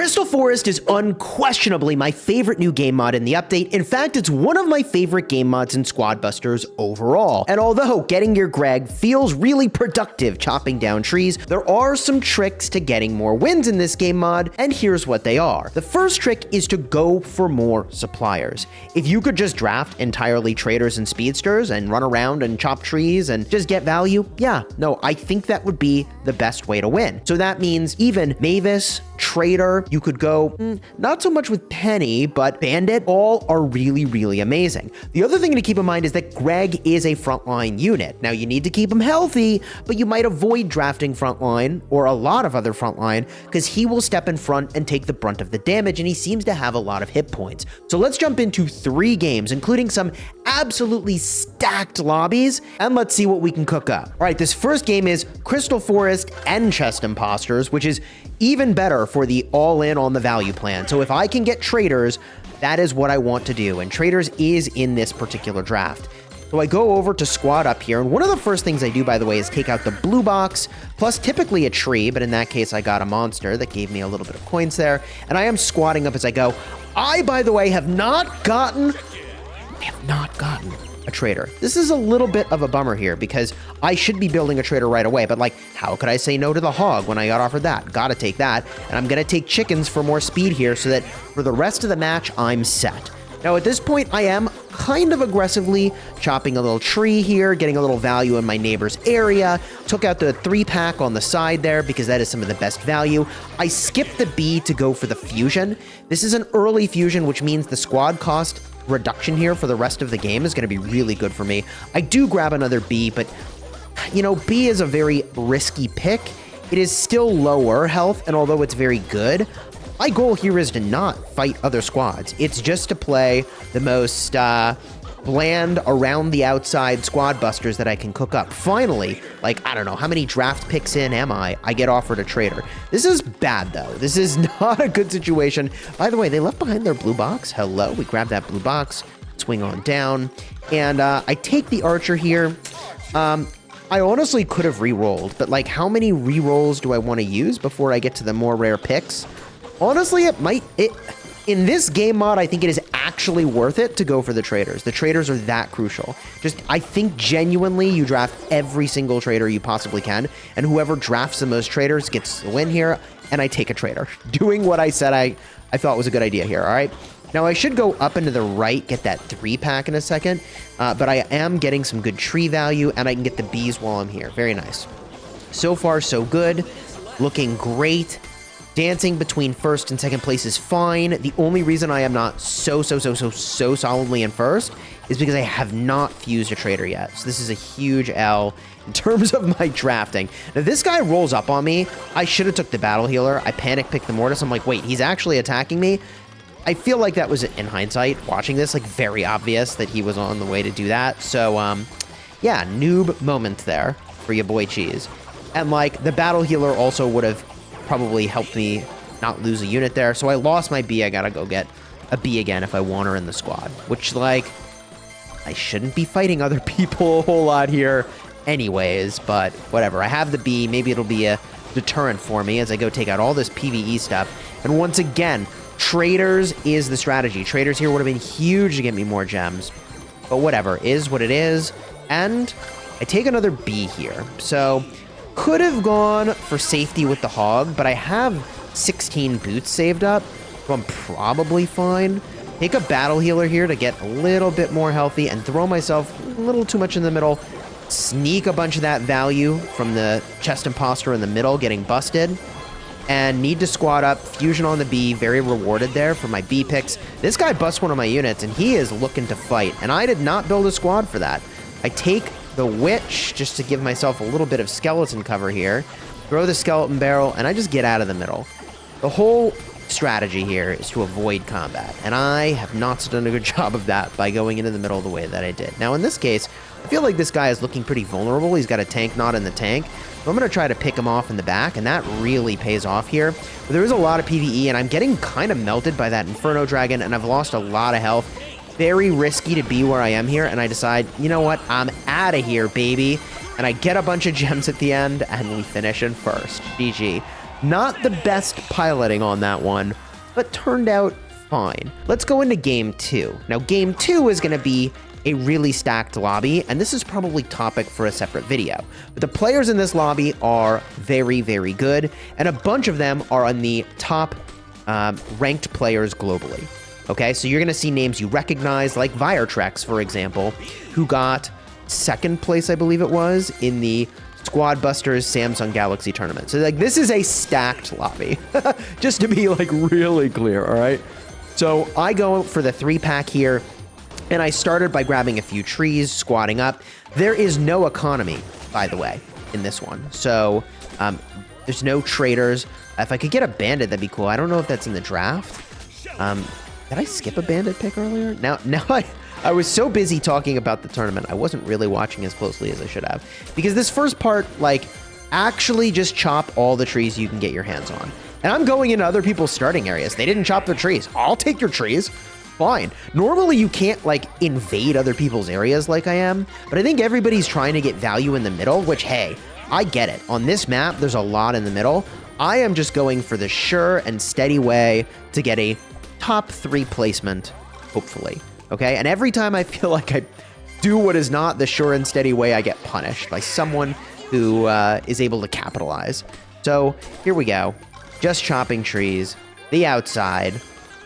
Crystal Forest is unquestionably my favorite new game mod in the update. In fact, it's one of my favorite game mods in Squad Busters overall. And although getting your Greg feels really productive chopping down trees, there are some tricks to getting more wins in this game mod, and here's what they are. The first trick is to go for more suppliers. If you could just draft entirely traders and speedsters and run around and chop trees and just get value, I think that would be the best way to win. So that means even Mavis, Trader, you could go, not so much with Penny, but Bandit, all are really, really amazing. The other thing to keep in mind is that Greg is a frontline unit. Now you need to keep him healthy, but you might avoid drafting frontline or a lot of other frontline because he will step in front and take the brunt of the damage, and he seems to have a lot of hit points. So let's jump into 3 games, including some absolutely stacked lobbies, and let's see what we can cook up. All right, this first game is Crystal Forest and Chest Imposters, which is even better for the all-in on the value plan. So if I can get traders, that is what I want to do, and traders is in this particular draft. So I go over to squad up here, and one of the first things I do, by the way, is take out the blue box, plus typically a tree, but in that case I got a monster that gave me a little bit of coins there, and I am squatting up as I go. I, by the way, have not gotten a trader. This is a little bit of a bummer here because I should be building a trader right away, but how could I say no to the hog when I got offered that? Gotta take that, and I'm gonna take chickens for more speed here so that for the rest of the match, I'm set. Now at this point, I am kind of aggressively chopping a little tree here, getting a little value in my neighbor's area, took out the 3-pack on the side there because that is some of the best value. I skipped the bee to go for the fusion. This is an early fusion, which means the squad cost reduction here for the rest of the game is going to be really good for me. I do grab another bee, but bee is a very risky pick. It is still lower health, and although it's very good, my goal here is to not fight other squads. It's just to play the most bland around the outside squad busters that I can cook up. Finally, I don't know, how many draft picks in am I? I get offered a trader. This is bad, though. This is not a good situation. By the way, they left behind their blue box. Hello, we grab that blue box, swing on down, and I take the archer here. I honestly could have re-rolled, but how many re-rolls do I want to use before I get to the more rare picks? Honestly, in this game mod, I think it is actually worth it to go for the traders. The traders are that crucial. I think genuinely you draft every single trader you possibly can, and whoever drafts the most traders gets the win here, and I take a trader. Doing what I said I thought was a good idea here, all right? Now, I should go up into the right, get that 3-pack in a second, but I am getting some good tree value, and I can get the bees while I'm here. Very nice. So far, so good. Looking great. Dancing between first and second place is fine. The only reason I am not so solidly in first is because I have not fused a trader yet. So this is a huge L in terms of my drafting. Now, this guy rolls up on me. I should have took the battle healer. I panic picked the mortis. I'm like, wait, he's actually attacking me? I feel like that was, in hindsight, watching this, very obvious that he was on the way to do that. So, yeah, noob moment there for your boy Cheese. And, the battle healer also would have probably helped me not lose a unit there. So I lost my bee. I gotta go get a bee again if I want her in the squad, which I shouldn't be fighting other people a whole lot here anyways, but whatever. I have the bee. Maybe it'll be a deterrent for me as I go take out all this PvE stuff. And once again, traders is the strategy. Traders here would have been huge to get me more gems, but whatever, is what it is. And I take another bee here. So could have gone for safety with the hog, but I have 16 boots saved up, so I'm probably fine. Take a battle healer here to get a little bit more healthy and throw myself a little too much in the middle. Sneak a bunch of that value from the chest imposter in the middle getting busted. And need to squat up. Fusion on the bee, very rewarded there for my bee picks. This guy busts one of my units, and he is looking to fight. And I did not build a squad for that. I take the witch just to give myself a little bit of skeleton cover here. Throw the skeleton barrel, and I just get out of the middle. The whole strategy here is to avoid combat, and I have not done a good job of that by going into the middle the way that I did. Now, in this case, I feel like this guy is looking pretty vulnerable. He's got a tank not in the tank. So I'm going to try to pick him off in the back, and that really pays off here. But there is a lot of PvE, and I'm getting kind of melted by that Inferno Dragon, and I've lost a lot of health. Very risky to be where I am here, and I decide, you know what, I'm out of here, baby. And I get a bunch of gems at the end, and we finish in first. GG. Not the best piloting on that one, but turned out fine. Let's go into game 2. Now, game 2 is going to be a really stacked lobby, and this is probably topic for a separate video. But the players in this lobby are very, very good, and a bunch of them are on the top ranked players globally. Okay, so you're going to see names you recognize, like Viretrex, for example, who got 2nd place, I believe it was, in the Squad Busters Samsung Galaxy tournament. So, like, this is a stacked lobby, just to be, like, really clear, all right? So I go for the 3-pack here, and I started by grabbing a few trees, squatting up. There is no economy, by the way, in this one. So there's no traders. If I could get a bandit, that'd be cool. I don't know if that's in the draft. Did I skip a bandit pick earlier? Now I was so busy talking about the tournament, I wasn't really watching as closely as I should have. Because this first part, like, actually just chop all the trees you can get your hands on. And I'm going into other people's starting areas. They didn't chop their trees. I'll take your trees. Fine. Normally, you can't, like, invade other people's areas like I am, but I think everybody's trying to get value in the middle, which, hey, I get it. On this map, there's a lot in the middle. I am just going for the sure and steady way to get a top 3 placement, hopefully. Okay? And every time I feel like I do what is not the sure and steady way, I get punished by someone who is able to capitalize. So, here we go. Just chopping trees. The outside.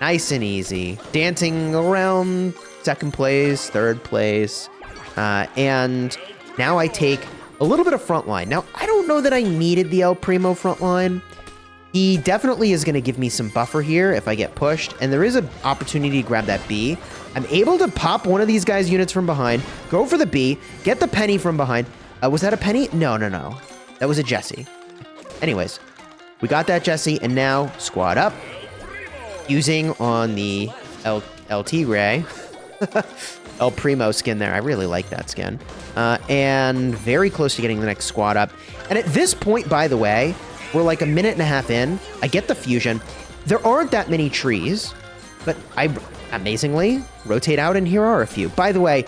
Nice and easy. Dancing around 2nd place, 3rd place. And now I take a little bit of front line. Now, I don't know that I needed the El Primo front line. He definitely is going to give me some buffer here if I get pushed. And there is an opportunity to grab that B. I'm able to pop one of these guys' units from behind, go for the B, get the penny from behind. Was that a penny? No. That was a Jesse. Anyways, we got that Jesse, and now squad up. Using on the El Tigre, El Primo skin there. I really like that skin. And very close to getting the next squad up. And at this point, by the way, we're like a minute and a half in. I get the fusion. There aren't that many trees, but I amazingly rotate out, and here are a few. By the way,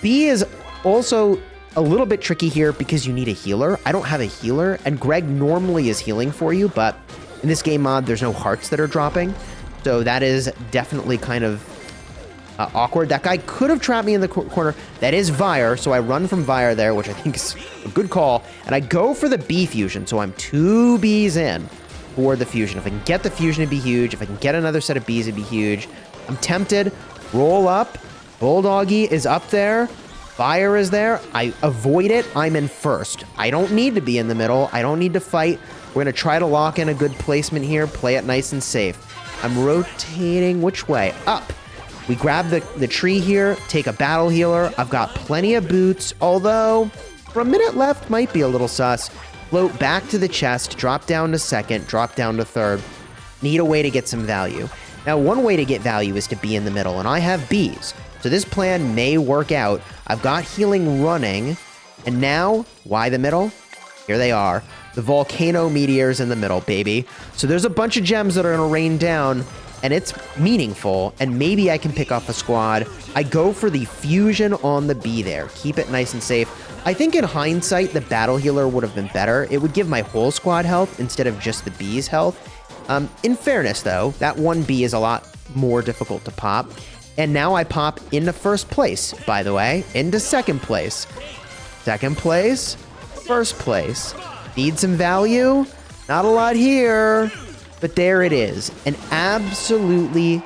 B is also a little bit tricky here because you need a healer. I don't have a healer, and Greg normally is healing for you, but in this game mod, there's no hearts that are dropping. So that is definitely kind of awkward. That guy could have trapped me in the corner. That is Vire, so I run from Vire there, which I think is a good call. And I go for the B fusion, so I'm 2 Bs in for the fusion. If I can get the fusion, it'd be huge. If I can get another set of Bs, it'd be huge. I'm tempted. Roll up. Bulldoggy is up there. Vire is there. I avoid it. I'm in first. I don't need to be in the middle. I don't need to fight. We're going to try to lock in a good placement here. Play it nice and safe. I'm rotating which way? Up. We grab the tree here, take a battle healer. I've got plenty of boots, although for a minute left might be a little sus. Float back to the chest, drop down to 2nd, drop down to 3rd. Need a way to get some value. Now, one way to get value is to be in the middle, and I have Bs. So this plan may work out. I've got healing running, and now, why the middle? Here they are. The volcano meteors in the middle, baby. So there's a bunch of gems that are going to rain down, and it's meaningful, and maybe I can pick off a squad. I go for the fusion on the B there. Keep it nice and safe. I think in hindsight, the battle healer would have been better. It would give my whole squad health instead of just the B's health. In fairness, though, that 1B is a lot more difficult to pop. And now I pop into 1st place, by the way, into 2nd place. 2nd place, 1st place. Need some value? Not a lot here, but there it is. An absolutely,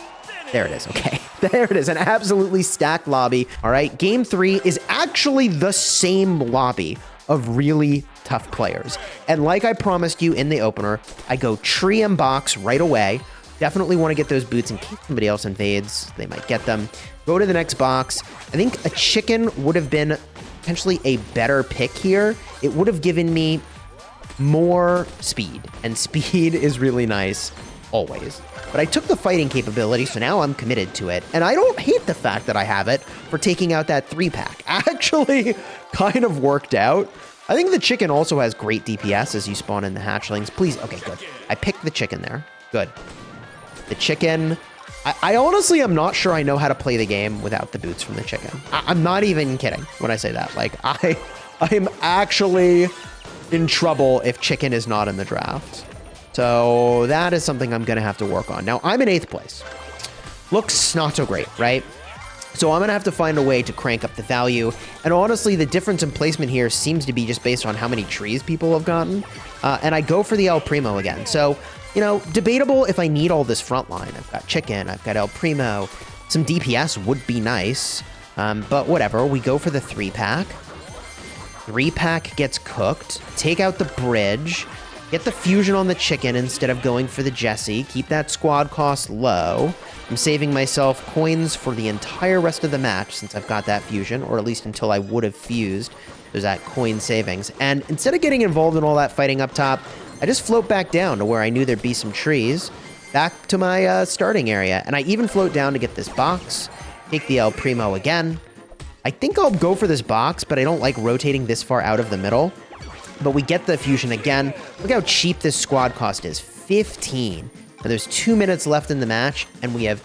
there it is, okay. There it is, an absolutely stacked lobby. All right, game 3 is actually the same lobby of really tough players. And like I promised you in the opener, I go tree and box right away. Definitely want to get those boots in case somebody else invades. They might get them. Go to the next box. I think a chicken would have been potentially a better pick here. It would have given me more speed, and speed is really nice always. But I took the fighting capability, so now I'm committed to it, and I don't hate the fact that I have it for taking out that 3-pack. Actually kind of worked out. I think the chicken also has great DPS as you spawn in the hatchlings. Please, okay, good. I picked the chicken there. Good. The chicken, I honestly am not sure I know how to play the game without the boots from the chicken. I'm not even kidding when I say that. Like, I'm actually in trouble if chicken is not in the draft. So that is something I'm going to have to work on. Now, I'm in 8th place. Looks not so great, right? So I'm going to have to find a way to crank up the value. And honestly, the difference in placement here seems to be just based on how many trees people have gotten. And I go for the El Primo again. So, you know, debatable if I need all this front line. I've got Chicken, I've got El Primo. Some DPS would be nice. But whatever, we go for the 3-pack. 3-pack gets cooked. Take out the bridge. Get the fusion on the Chicken instead of going for the Jesse. Keep that squad cost low. I'm saving myself coins for the entire rest of the match since I've got that fusion, or at least until I would have fused. There's that coin savings. And instead of getting involved in all that fighting up top, I just float back down to where I knew there'd be some trees, back to my starting area. And I even float down to get this box, take the El Primo again. I think I'll go for this box, but I don't like rotating this far out of the middle. But we get the fusion again. Look how cheap this squad cost is, 15. And there's 2 minutes left in the match, and we have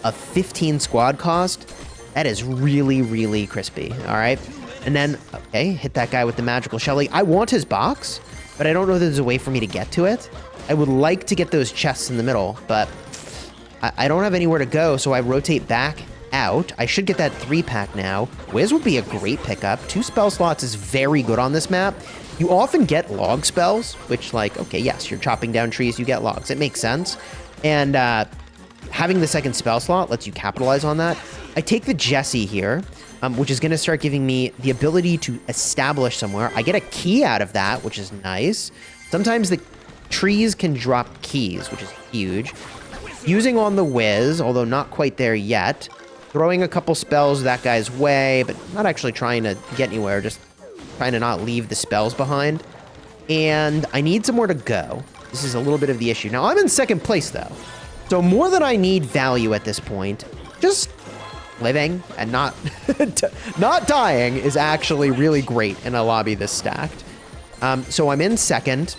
a 15 squad cost. That is really, really crispy, all right? And then, okay, hit that guy with the magical Shelly. I want his box, but I don't know that there's a way for me to get to it. I would like to get those chests in the middle, but I don't have anywhere to go, so I rotate back out. I should get that 3-pack now. Wiz would be a great pickup. 2 spell slots is very good on this map. You often get log spells, which, like, okay, yes, you're chopping down trees, you get logs. It makes sense. And having the second spell slot lets you capitalize on that. I take the Jesse here, which is going to start giving me the ability to establish somewhere. I get a key out of that, which is nice. Sometimes the trees can drop keys, which is huge. Using on the Wiz, although not quite there yet. Throwing a couple spells that guy's way, but not actually trying to get anywhere, just trying to not leave the spells behind. And I need somewhere to go. This is a little bit of the issue. Now, I'm in 2nd place, though. So more than I need value at this point, just living and not not dying is actually really great in a lobby this stacked. So I'm in 2nd.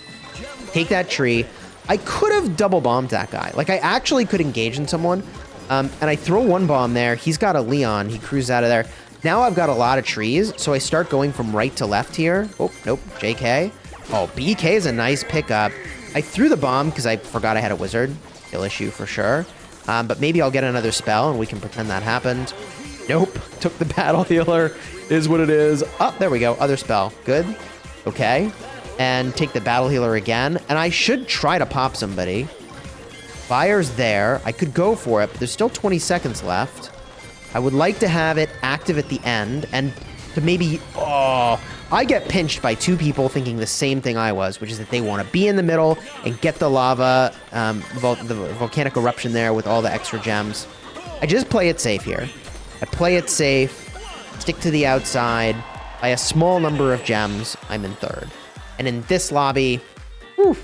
Take that tree. I could have double bombed that guy. Like, I actually could engage in someone. And I throw 1 bomb there. He's got a Leon. He cruises out of there. Now I've got a lot of trees, so I start going from right to left here. Oh, nope, JK. Oh, BK is a nice pickup. I threw the bomb because I forgot I had a wizard. Kill issue for sure. But maybe I'll get another spell and we can pretend that happened. Nope, took the battle healer. Is what it is. Oh, there we go, other spell. Good, okay. And take the battle healer again. And I should try to pop somebody. Fire's there. I could go for it, but there's still 20 seconds left. I would like to have it active at the end and to maybe... Oh, I get pinched by 2 people thinking the same thing I was, which is that they want to be in the middle and get the lava, the volcanic eruption there with all the extra gems. I just play it safe here. I play it safe, stick to the outside. By a small number of gems, I'm in 3rd. And in this lobby, whew,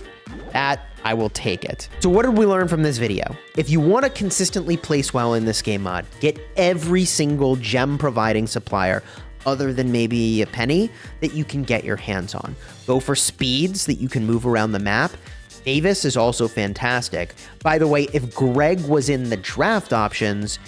that... I will take it. So what did we learn from this video? If you want to consistently place well in this game mod, get every single gem providing supplier other than maybe a penny that you can get your hands on. Go for speeds that you can move around the map. Davis is also fantastic. By the way, if Greg was in the draft options,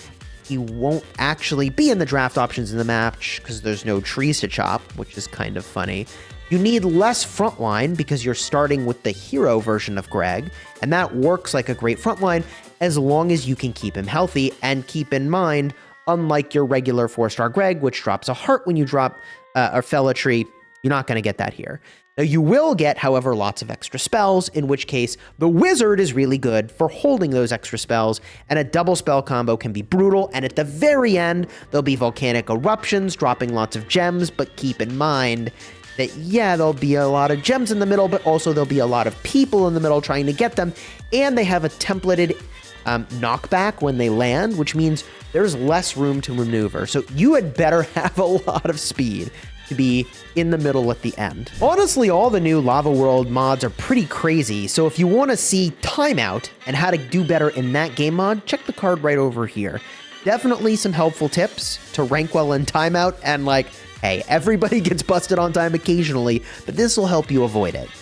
he won't actually be in the draft options in the match because there's no trees to chop, which is kind of funny. You need less frontline because you're starting with the hero version of Greg, and that works like a great frontline as long as you can keep him healthy. And keep in mind, unlike your regular 4-star Greg, which drops a heart when you drop a fella tree, you're not going to get that here. Now, you will get, however, lots of extra spells, in which case the wizard is really good for holding those extra spells, and a double spell combo can be brutal, and at the very end, there'll be volcanic eruptions, dropping lots of gems, but keep in mind that, yeah, there'll be a lot of gems in the middle, but also there'll be a lot of people in the middle trying to get them, and they have a templated knockback when they land, which means there's less room to maneuver. So you had better have a lot of speed to be in the middle at the end. Honestly, all the new Lava World mods are pretty crazy, so if you want to see Timeout and how to do better in that game mod, check the card right over here. Definitely some helpful tips to rank well in Timeout, and like, hey, everybody gets busted on time occasionally, but this will help you avoid it.